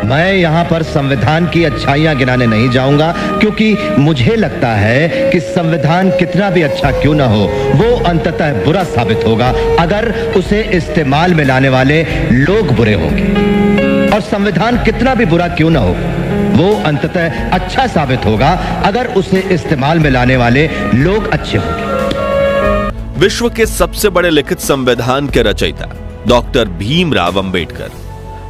मैं यहाँ पर संविधान की अच्छाइयां गिनाने नहीं जाऊंगा, क्योंकि मुझे लगता है कि संविधान कितना भी अच्छा क्यों ना हो, वो अंततः बुरा साबित होगा अगर उसे इस्तेमाल में लाने वाले लोग बुरे होंगे। और संविधान कितना भी बुरा क्यों ना हो, वो अंततः अच्छा साबित होगा अगर उसे इस्तेमाल में लाने वाले लोग अच्छे होंगे। विश्व के सबसे बड़े लिखित संविधान के रचयिता डॉक्टर भीमराव अंबेडकर,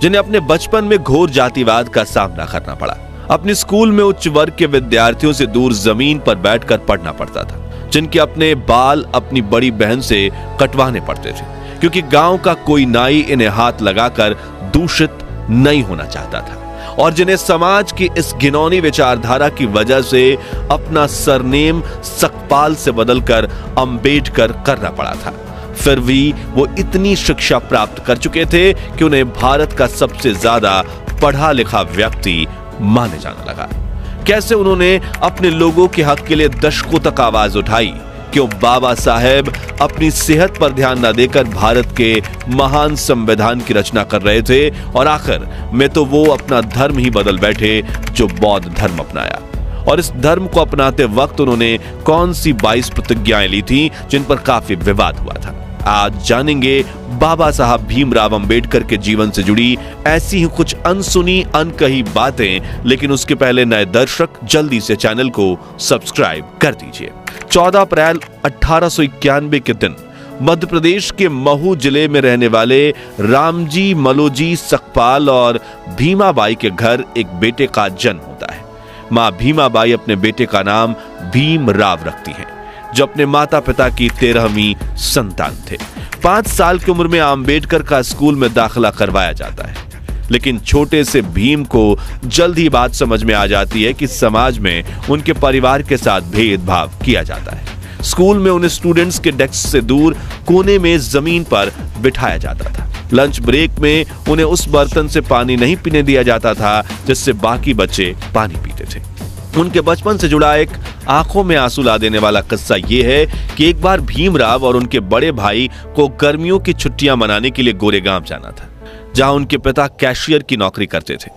जिन्हें अपने बचपन में घोर जातिवाद का सामना करना पड़ा, अपने स्कूल में उच्च वर्ग के विद्यार्थियों से दूर जमीन पर बैठकर पढ़ना पड़ता था, जिनके अपने बाल अपनी बड़ी बहन से कटवाने पड़ते थे, क्योंकि गांव का कोई नाई इन्हें हाथ लगाकर दूषित नहीं होना चाहता था, और जिन्हें समाज की इस घिनौनी विचारधारा की वजह से अपना सरनेम सकपाल से बदलकर अंबेडकर करना पड़ा था। फिर भी वो इतनी शिक्षा प्राप्त कर चुके थे कि उन्हें भारत का सबसे ज्यादा पढ़ा लिखा व्यक्ति माने जाने लगा। कैसे उन्होंने अपने लोगों के हक के लिए दशकों तक आवाज उठाई, क्यों बाबा साहेब अपनी सेहत पर ध्यान न देकर भारत के महान संविधान की रचना कर रहे थे, और आखिर में तो वो अपना धर्म ही बदल बैठे जो बौद्ध धर्म अपनाया। और इस धर्म को अपनाते वक्त उन्होंने कौन सी 22 प्रतिज्ञाएं ली थी जिन पर काफी विवाद हुआ था। आज जानेंगे बाबा साहब भीमराव अंबेडकर के जीवन से जुड़ी ऐसी ही कुछ अनसुनी अनकही बातें, लेकिन उसके पहले नए दर्शक जल्दी से चैनल को सब्सक्राइब कर दीजिए। 14 अप्रैल 1891 के दिन मध्य प्रदेश के महू जिले में रहने वाले रामजी मलोजी सकपाल और भीमाबाई के घर एक बेटे का जन्म होता है। मां भीमाबाई अपने बेटे का नाम भीमराव रखती हैं, जो अपने माता पिता की 13वीं संतान थे। 5 साल की उम्र में अंबेडकर का स्कूल में दाखिला करवाया जाता है, लेकिन छोटे से भीम को जल्द ही बात समझ में आ जाती है कि समाज में उनके परिवार के साथ भेदभाव किया जाता है। स्कूल में उन्हें स्टूडेंट्स के डेस्क से दूर कोने में जमीन पर बिठाया जाता था। लंच ब्रेक में उन्हें उस बर्तन से पानी नहीं पीने दिया जाता था जिससे बाकी बच्चे पानी पीते थे। उनके बचपन से जुड़ा एक आंखों में आंसू ला देने वाला किस्सा यह है कि एक बार भीमराव और उनके बड़े भाई को गर्मियों की छुट्टियां मनाने के लिए गोरेगांव जाना था, जहां उनके पिता कैशियर की नौकरी करते थे।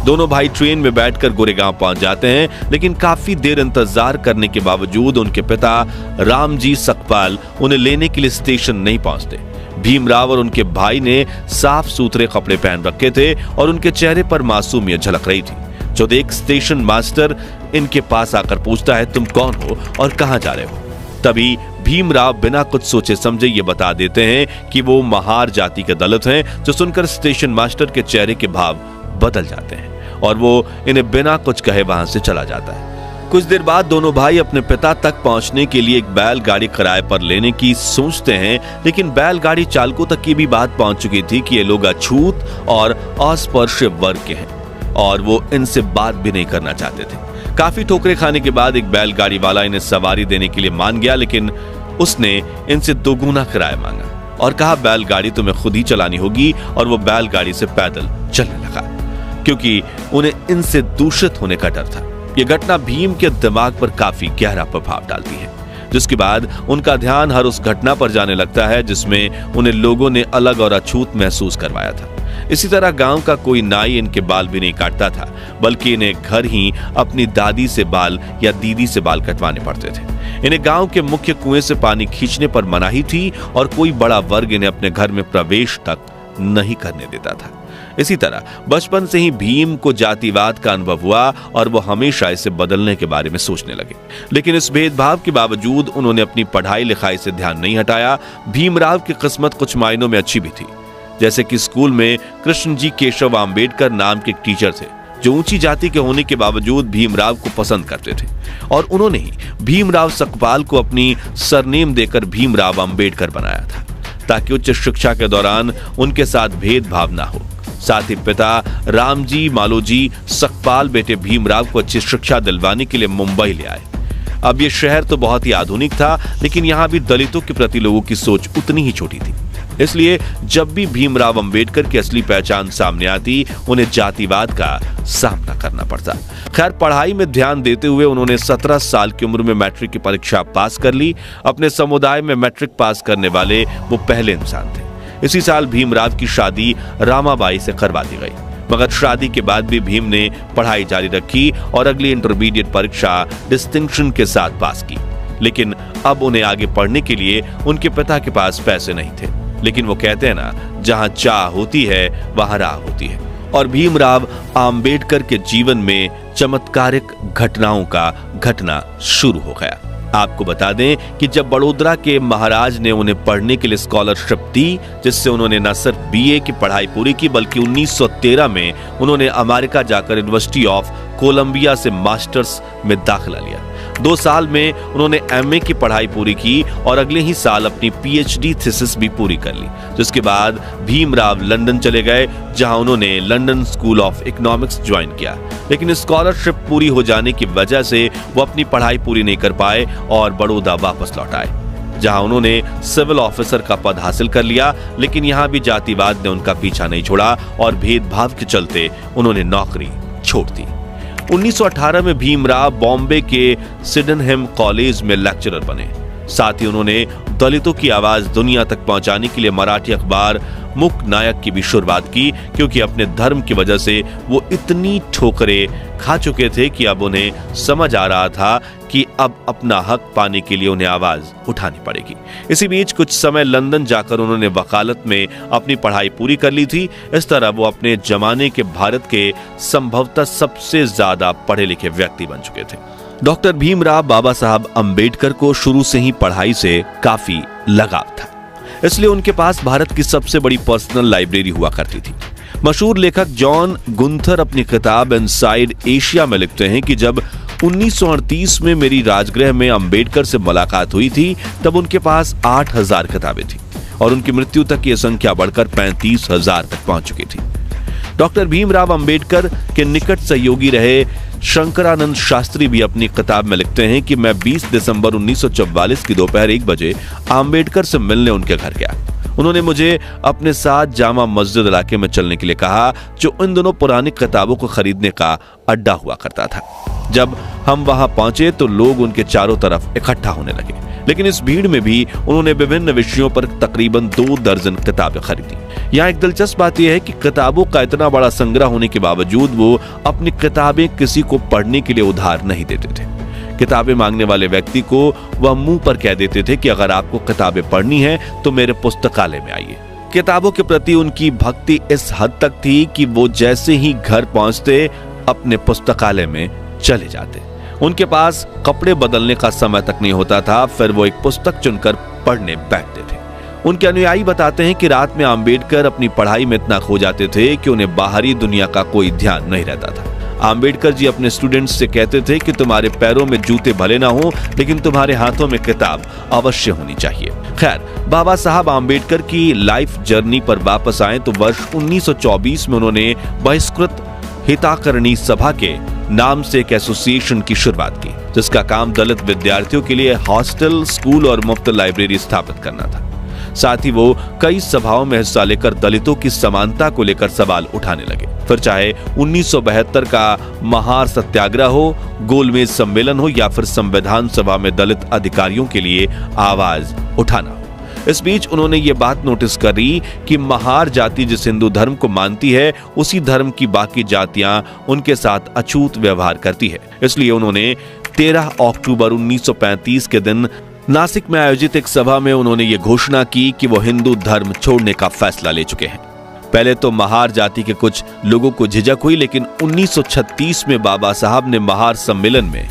दोनों भाई ट्रेन में बैठकर गोरेगांव पहुंच जाते हैं, लेकिन काफी देर इंतजार करने के बावजूद उनके पिता रामजी सकपाल उन्हें लेने के लिए स्टेशन नहीं पहुंचते। भीमराव और उनके भाई ने साफ सुथरे कपड़े पहन रखे थे और उनके चेहरे पर मासूमियत झलक रही थी। जो देख स्टेशन मास्टर इनके पास आकर पूछता है, तुम कौन हो और कहां जा रहे हो? तभी भीमराव बिना कुछ सोचे समझे ये बता देते हैं कि वो महार जाति के दलित हैं, जो सुनकर स्टेशन मास्टर के चेहरे के भाव बदल जाते हैं और वो इन्हें बिना कुछ कहे वहां से चला जाता है। कुछ देर बाद दोनों भाई अपने पिता तक पहुंचने के लिए एक बैलगाड़ी किराए पर लेने की सोचते हैं, लेकिन बैलगाड़ी चालकों तक की भी बात पहुंच चुकी थी कि ये लोग अछूत और अस्पृश्य वर्ग के हैं और वो इनसे बात भी नहीं करना चाहते थे। काफी ठोकरे खाने के बाद एक बैलगाड़ी वाला इन्हें सवारी देने के लिए मान गया, लेकिन उसने इनसे दोगुना किराया मांगा और कहा बैलगाड़ी तुम्हें खुद ही चलानी होगी, और वो बैलगाड़ी से पैदल चलने लगा क्योंकि उन्हें इनसे दूषित होने का डर था। यह घटना भीम के दिमाग पर काफी गहरा प्रभाव डालती है, जिसके बाद उनका ध्यान हर उस घटना पर जाने लगता है जिसमें उन्हें लोगों ने अलग और अछूत महसूस करवाया था। इसी तरह गांव का कोई नाई इनके बाल भी नहीं काटता था, बल्कि इन्हें घर ही अपनी दादी से बाल या दीदी से बाल कटवाने पड़ते थे। इन्हें गांव के मुख्य कुएं से पानी खींचने पर मनाही थी और कोई बड़ा वर्ग इन्हें अपने घर में प्रवेश तक नहीं करने देता था। इसी तरह बचपन से ही भीम को जातिवाद का अनुभव हुआ और वो हमेशा इसे बदलने के बारे में सोचने लगे, लेकिन इस भेदभाव के बावजूद उन्होंने अपनी पढ़ाई लिखाई से ध्यान नहीं हटाया। भीमराव की किस्मत कुछ मायनों में अच्छी भी थी, जैसे कि स्कूल में कृष्णजी केशव अंबेडकर नाम के टीचर थे, जो ऊंची जाति के होने के बावजूद भीमराव को पसंद करते थे, और उन्होंने ही भीमराव सकपाल को अपनी सरनेम देकर भीमराव अंबेडकर बनाया था, ताकि उच्च शिक्षा के दौरान उनके साथ भेदभाव ना हो। साथ ही पिता रामजी मालोजी सकपाल बेटे भीमराव को अच्छी शिक्षा दिलवाने के लिए मुंबई ले आए। अब यह शहर तो बहुत ही आधुनिक था, लेकिन यहां भी दलितों के प्रति लोगों की सोच उतनी ही छोटी थी। इसलिए जब भी भीमराव अंबेडकर की असली पहचान सामने आती, उन्हें जातिवाद का सामना करना पड़ता। खैर, पढ़ाई में ध्यान देते हुए उन्होंने 17 साल की उम्र में मैट्रिक की परीक्षा पास कर ली। अपने समुदाय में मैट्रिक पास करने वाले वो पहले इंसान थे। इसी साल भीमराव की शादी रामाबाई से करवा दी गई। मगर शादी के बाद भी भीम ने पढ़ाई जारी रखी और अगली इंटरमीडिएट परीक्षा डिस्टिंक्शन के साथ पास की। लेकिन अब उन्हें आगे पढ़ने के लिए उनके पिता के पास पैसे नहीं थे। लेकिन वो कहते हैं ना, जहां चाह होती है वहां राह होती है। और भीमराव आम्बेडकर के जीवन में चमत्कारिक घटनाओं का घटना शुरू हो गया। आपको बता दें कि जब बड़ोदरा के महाराज ने उन्हें पढ़ने के लिए स्कॉलरशिप दी, जिससे उन्होंने न सिर्फ बीए की पढ़ाई पूरी की बल्कि 1913 में उन्होंने अमेरिका जाकर यूनिवर्सिटी ऑफ कोलंबिया से मास्टर्स में दाखिला लिया। 2 साल में उन्होंने एमए की पढ़ाई पूरी की और अगले ही साल अपनी पीएचडी थीसिस भी पूरी कर ली। जिसके बाद भीमराव लंदन चले गए, जहां उन्होंने London school of economics join किया। लेकिन स्कॉलरशिप पूरी हो जाने की वजह से वो अपनी पढ़ाई पूरी नहीं कर पाए और बड़ौदा वापस लौट आए, जहां उन्होंने सिविल ऑफिसर का पद हासिल कर लिया। लेकिन यहां भी जातिवाद ने उनका पीछा नहीं छोड़ा और भेदभाव के चलते उन्होंने नौकरी छोड़ दी। 1918 में भीमराव बॉम्बे के सिडेनहम कॉलेज में लेक्चरर बने। साथ ही उन्होंने दलितों की आवाज दुनिया तक पहुंचाने के लिए मराठी अखबार मुक नायक की भी शुरुआत की, क्योंकि अपने धर्म की वजह से वो इतनी ठोकरें खा चुके थे कि अब उन्हें समझ आ रहा था कि अब अपना हक पाने के लिए उन्हें आवाज उठानी पड़ेगी। इसी बीच कुछ समय लंदन जाकर उन्होंने वकालत में अपनी पढ़ाई पूरी कर ली थी। इस तरह वो अपने जमाने के भारत के संभवतः सबसे ज्यादा पढ़े लिखे व्यक्ति बन चुके थे। डॉक्टर भीमराव बाबा साहब अम्बेडकर को शुरू से ही पढ़ाई से काफी लगाव था, इसलिए उनके पास भारत की सबसे बड़ी पर्सनल लाइब्रेरी हुआ करती थी। मशहूर लेखक जॉन गुंथर अपनी किताब इनसाइड एशिया में लिखते हैं कि जब 1938 में मेरी राजगृह में अम्बेडकर से मुलाकात हुई थी, तब उनके पास 8000 किताबें थी और उनकी मृत्यु तक यह संख्या बढ़कर 35,000 तक पहुंच चुकी थी। डॉक्टर भीमराव अम्बेडकर के निकट सहयोगी रहे शंकरानंद शास्त्री भी अपनी किताब में लिखते हैं कि मैं 20 दिसंबर 1944 की दोपहर 1 बजे अम्बेडकर से मिलने उनके घर गया। उन्होंने मुझे अपने साथ जामा मस्जिद इलाके में चलने के लिए कहा, जो इन दोनों पुरानी किताबों को खरीदने का अड्डा हुआ करता था। जब हम वहां पहुंचे तो लोग उनके चारों तरफ इकट्ठा होने लगे, लेकिन इस भीड़ में भी उन्होंने विभिन्न विषयों पर तकरीबन 2 दर्जन किताबें खरीदी। यहाँ एक दिलचस्प बात यह है कि किताबों का इतना बड़ा संग्रह होने के बावजूद वो अपनी किताबें किसी को पढ़ने के लिए उधार नहीं देते थे। किताबें मांगने वाले व्यक्ति को वह मुंह पर कह देते थे कि अगर आपको किताबें पढ़नी है तो मेरे पुस्तकालय में आइए। किताबों के प्रति उनकी भक्ति इस हद तक थी कि वो जैसे ही घर पहुंचते अपने पुस्तकालय में चले जाते। उनके पास कपड़े बदलने का समय तक नहीं होता था, फिर वो एक पुस्तक चुनकर पढ़ने बैठते थे। उनके अनुयायी बताते हैं कि रात में अम्बेडकर अपनी पढ़ाई में इतना खो जाते थे कि उन्हें बाहरी दुनिया का कोई ध्यान नहीं रहता था। अम्बेडकर जी अपने स्टूडेंट्स से कहते थे कि तुम्हारे पैरों में जूते भले ना हो, लेकिन तुम्हारे हाथों में किताब अवश्य होनी चाहिए। खैर, बाबा साहब अम्बेडकर की लाइफ जर्नी पर वापस आए तो वर्ष 1924 में उन्होंने बहिष्कृत हिताकरणी सभा के नाम से एक एसोसिएशन की शुरुआत की, जिसका काम दलित विद्यार्थियों के लिए हॉस्टल, स्कूल और मुफ्त लाइब्रेरी स्थापित करना था। साथ ही वो कई सभाओं में हिस्सा लेकर दलितों की समानता को लेकर सवाल उठाने लगे। फिर चाहे 1972 का महार सत्याग्रह हो, गोलमेज सम्मेलन हो या फिर संविधान सभा में दलित अधिकारियों के लिए आवाज उठाना हो। इस बीच उन्होंने ये बात नोटिस करी कि महार जाति जिस हिंदू धर्म को मानती है, उसी धर्म की बाकी जातियां उनके साथ अछूत व्यवहार करती है। इसलिए उन्होंने 13 अक्टूबर 1935 के दिन नासिक में आयोजित एक सभा में उन्होंने ये घोषणा की कि वो हिंदू धर्म छोड़ने का फैसला ले चुके हैं। पहले तो महार जाति के कुछ लोगों को झिझक हुई, लेकिन 1936 में बाबा साहब ने महार सम्मेलन में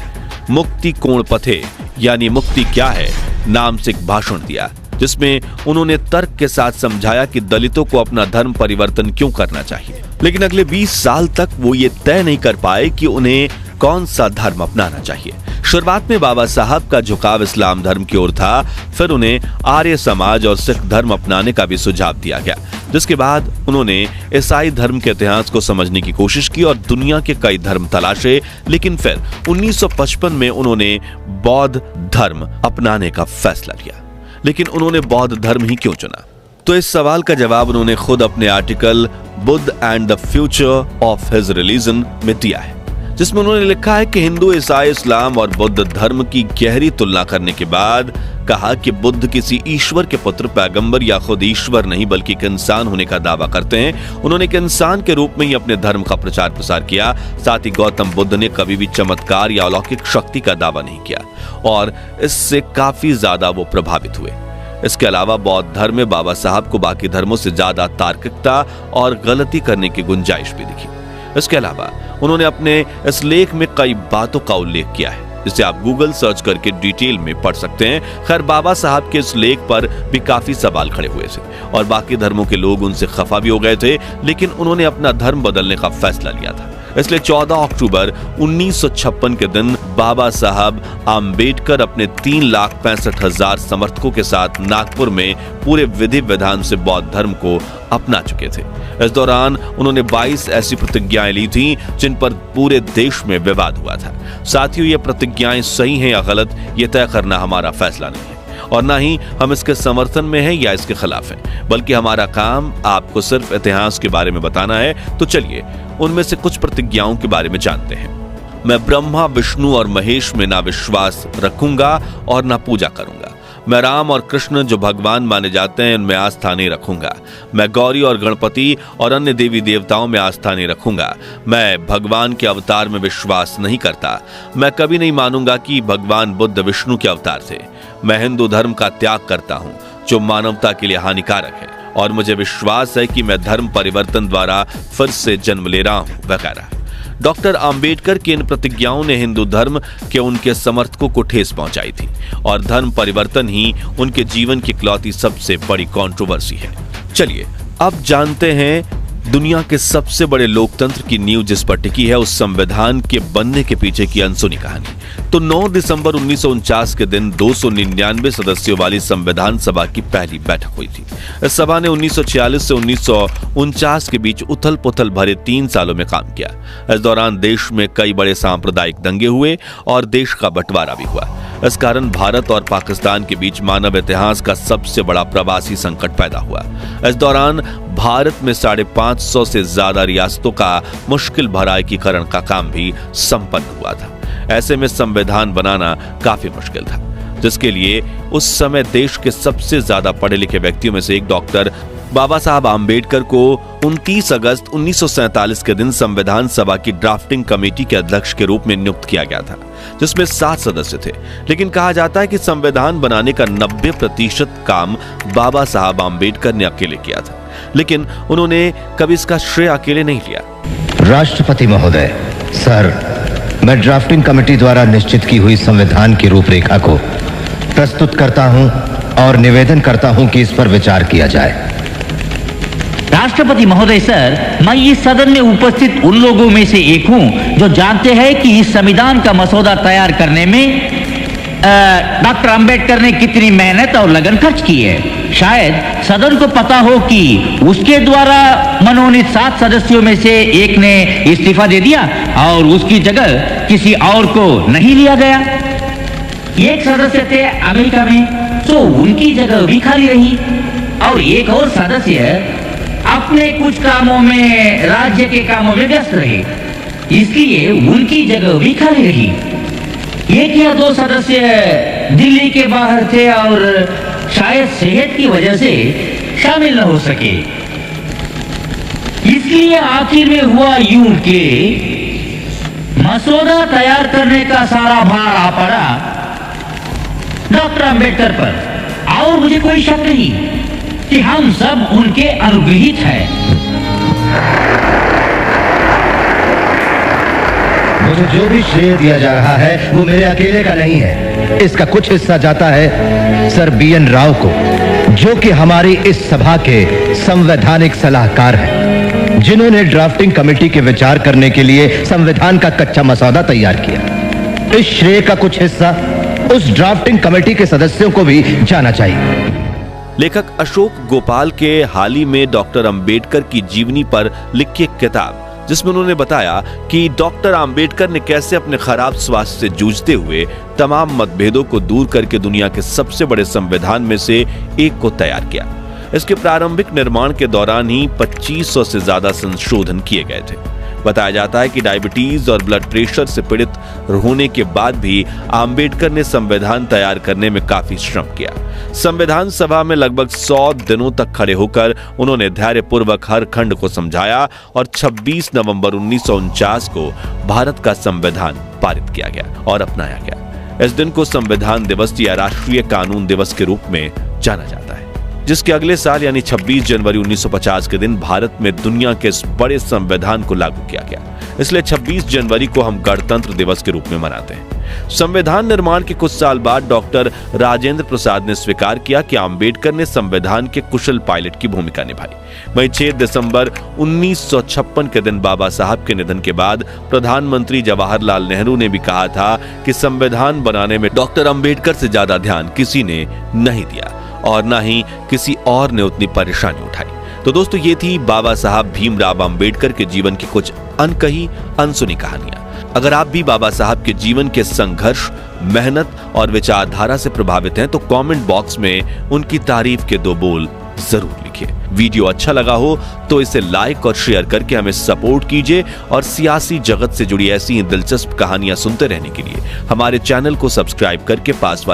मुक्ति कोण पथे यानी मुक्ति क्या है नाम से एक भाषण दिया, जिसमें उन्होंने तर्क के साथ समझाया कि दलितों को अपना धर्म परिवर्तन क्यों करना चाहिए। लेकिन अगले 20 साल तक वो ये तय नहीं कर पाए कि उन्हें कौन सा धर्म अपनाना चाहिए। शुरुआत में बाबा साहब का झुकाव इस्लाम धर्म की ओर था, फिर उन्हें आर्य समाज और सिख धर्म अपनाने का भी सुझाव दिया गया, जिसके बाद उन्होंने ईसाई धर्म के इतिहास को समझने की कोशिश की और दुनिया के कई धर्म तलाशे। लेकिन फिर 1955 में उन्होंने बौद्ध धर्म अपनाने का फैसला लिया। लेकिन उन्होंने बौद्ध धर्म ही क्यों चुना? तो इस सवाल का जवाब उन्होंने खुद अपने article Buddha and the future of his religion में दिया है, जिसमें उन्होंने लिखा है कि हिंदू, ईसाई, इस्लाम और बुद्ध धर्म की गहरी तुलना करने के बाद कहा कि बुद्ध किसी ईश्वर के पुत्र, पैगंबर या खुद ईश्वर नहीं बल्कि एक इंसान होने का दावा करते हैं। उन्होंने एक इंसान के रूप में ही अपने धर्म का प्रचार प्रसार किया। साथ ही गौतम बुद्ध ने कभी भी चमत्कार या अलौकिक शक्ति का दावा नहीं किया और इससे काफी ज्यादा वो प्रभावित हुए। इसके अलावा बौद्ध धर्म में बाबा साहब को बाकी धर्मों से ज्यादा तार्किकता और गलती करने की गुंजाइश भी दिखी। इसके अलावा उन्होंने अपने इस लेख में कई बातों का उल्लेख किया है, जिसे आप गूगल सर्च करके डिटेल में पढ़ सकते हैं। खैर, बाबा साहब के इस लेख पर भी काफी सवाल खड़े हुए थे और बाकी धर्मों के लोग उनसे खफा भी हो गए थे, लेकिन उन्होंने अपना धर्म बदलने का फैसला लिया था। इसलिए 14 अक्टूबर 1956 के दिन बाबा साहब आम्बेडकर अपने 3,65,000 समर्थकों के साथ नागपुर में पूरे विधि विधान से बौद्ध धर्म को अपना चुके थे। इस दौरान उन्होंने 22 ऐसी प्रतिज्ञाएं ली थीं जिन पर पूरे देश में विवाद हुआ था। साथियों, ये प्रतिज्ञाएं सही हैं या गलत, ये तय करना हमारा फैसला नहीं है और ना ही हम इसके समर्थन में हैं या इसके खिलाफ हैं, बल्कि हमारा काम आपको सिर्फ इतिहास के बारे में बताना है। तो चलिए उनमें से कुछ प्रतिज्ञाओं के बारे में जानते हैं। मैं ब्रह्मा, विष्णु और महेश में ना विश्वास रखूंगा और ना पूजा करूंगा। मैं राम और कृष्ण जो भगवान माने जाते हैं उनमें आस्था नहीं रखूंगा। मैं गौरी और गणपति और अन्य देवी देवताओं में आस्था नहीं रखूंगा। मैं भगवान के अवतार में विश्वास नहीं करता। मैं कभी नहीं मानूंगा कि भगवान बुद्ध विष्णु के अवतार थे। मैं हिंदू धर्म का त्याग करता हूं जो मानवता के लिए हानिकारक है और मुझे विश्वास है कि मैं धर्म परिवर्तन द्वारा फिर से जन्म ले रहा हूं, वगैरह। डॉक्टर आम्बेडकर की इन प्रतिज्ञाओं ने हिंदू धर्म के उनके समर्थकों को ठेस पहुंचाई थी और धर्म परिवर्तन ही उनके जीवन की इकलौती सबसे बड़ी कंट्रोवर्सी है। चलिए अब जानते हैं दुनिया के सबसे बड़े लोकतंत्र की नींव जिस पर टिकी है, उस संविधान के बनने के पीछे की अनसुनी कहानी। तो 9 दिसंबर 1949 के दिन 299 सदस्यों वाली संविधान सभा की पहली बैठक हुई थी। इस सभा ने 1946 से 1949 के बीच उथल पुथल भरे 3 सालों में काम किया। इस दौरान देश में कई बड़े सांप्रदायिक दंगे हुए और देश का बंटवारा भी हुआ। इस कारण भारत और पाकिस्तान के बीच मानव इतिहास का सबसे बड़ा प्रवासी संकट पैदा हुआ। इस दौरान भारत में 550 से ज्यादा रियासतों का मुश्किल भरा एकीकरण का काम भी संपन्न हुआ था। ऐसे में संविधान बनाना काफी मुश्किल था, जिसके लिए उस समय देश के सबसे ज्यादा पढ़े लिखे व्यक्तियों में से एक डॉक्टर बाबा साहब आम्बेडकर को 29 अगस्त 1947 के दिन संविधान सभा की ड्राफ्टिंग कमेटी के अध्यक्ष के रूप में नियुक्त किया गया था, जिसमें 7 सदस्य थे। लेकिन कहा जाता है कि संविधान बनाने का 90% काम बाबा साहब आम्बेडकर ने अकेले किया था, लेकिन उन्होंने कभी इसका श्रेय अकेले नहीं लिया। राष्ट्रपति महोदय, सर, मैं ड्राफ्टिंग कमेटी द्वारा निश्चित की हुई संविधान की रूपरेखा को प्रस्तुत करता हूं और निवेदन करता हूं कि इस पर विचार किया जाए। राष्ट्रपति महोदय सर, मैं इस सदन में उपस्थित उन लोगों में से एक हूं जो जानते हैं कि इस संविधान का मसौदा तैयार करने में डॉक्टर अंबेडकर ने कितनी मेहनत और लगन खर्च की है। शायद सदन को पता हो कि उसके द्वारा मनोनीत 7 सदस्यों में से एक ने इस्तीफा दे दिया और उसकी जगह किसी और को नहीं लिया गया। एक सदस्य थे अमेरिका में, तो उनकी जगह भी खाली रही और एक और सदस्य अपने कुछ कामों में, राज्य के कामों में व्यस्त रहे, इसलिए उनकी जगह भी खाली रही। 1 या 2 सदस्य दिल्ली के बाहर थे और शायद सेहत की वजह से शामिल न हो सके। इसलिए आखिर में हुआ यूं कि मसौदा तैयार करने का सारा भार आ पड़ा डॉक्टर अंबेडकर पर और मुझे कोई शक नहीं कि हम सब उनके अनुग्रहित हैं। मुझे जो भी श्रेय दिया जा रहा है वो मेरे अकेले का नहीं है। इसका कुछ हिस्सा जाता है सर BN राव को, जो कि हमारी इस सभा के संवैधानिक सलाहकार हैं, जिन्होंने ड्राफ्टिंग कमेटी के विचार करने के लिए संविधान का कच्चा मसौदा तैयार किया। इस श्रेय का कुछ हिस्सा उस ड्राफ्टिंग कमेटी के सदस्यों को भी जाना चाहिए। लेखक अशोक गोपाल के हाल ही में डॉक्टर अंबेडकर की जीवनी पर लिखी एक किताब, जिसमें उन्होंने बताया कि डॉक्टर अंबेडकर ने कैसे अपने खराब स्वास्थ्य से जूझते हुए तमाम मतभेदों को दूर करके दुनिया के सबसे बड़े संविधान में से एक को तैयार किया। इसके प्रारंभिक निर्माण के दौरान ही 2500 से ज्यादा संशोधन किए गए थे। बताया जाता है कि डायबिटीज और ब्लड प्रेशर से पीड़ित होने के बाद भी आम्बेडकर ने संविधान तैयार करने में काफी श्रम किया। संविधान सभा में लगभग 100 दिनों तक खड़े होकर उन्होंने धैर्यपूर्वक हर खंड को समझाया और 26 नवंबर 1949 को भारत का संविधान पारित किया गया और अपनाया गया। इस दिन को संविधान दिवस या राष्ट्रीय कानून दिवस के रूप में जाना जाता है, जिसके अगले साल यानी 26 जनवरी 1950 के दिन भारत में दुनिया के इस बड़े संविधान को लागू किया गया। इसलिए 26 जनवरी को हम गणतंत्र दिवस के रूप में मनाते हैं। संविधान निर्माण के कुछ साल बाद डॉक्टर राजेंद्र प्रसाद ने स्वीकार किया कि आम्बेडकर ने संविधान के कुशल पायलट की भूमिका निभाई। वहीं 6 दिसंबर 1956 के दिन बाबा साहब के निधन के बाद प्रधानमंत्री जवाहरलाल नेहरू ने भी कहा था कि संविधान बनाने में डॉक्टर आम्बेडकर से ज्यादा ध्यान किसी ने नहीं दिया और न ही किसी और ने उतनी परेशानी उठाई। तो दोस्तों, ये थी बाबा साहब भीमराव अंबेडकर के जीवन की कुछ अनकही अनसुनी कहानियां। अगर आप भी बाबा साहब के जीवन के संघर्ष, मेहनत और विचारधारा से प्रभावित हैं तो कमेंट बॉक्स में उनकी तारीफ के 2 बोल जरूर लिखिए। वीडियो अच्छा लगा हो तो इसे लाइक और शेयर करके हमें सपोर्ट कीजिए और सियासी जगत से जुड़ी ऐसी दिलचस्प कहानियां सुनते रहने के लिए हमारे चैनल को सब्सक्राइब करके पास वाली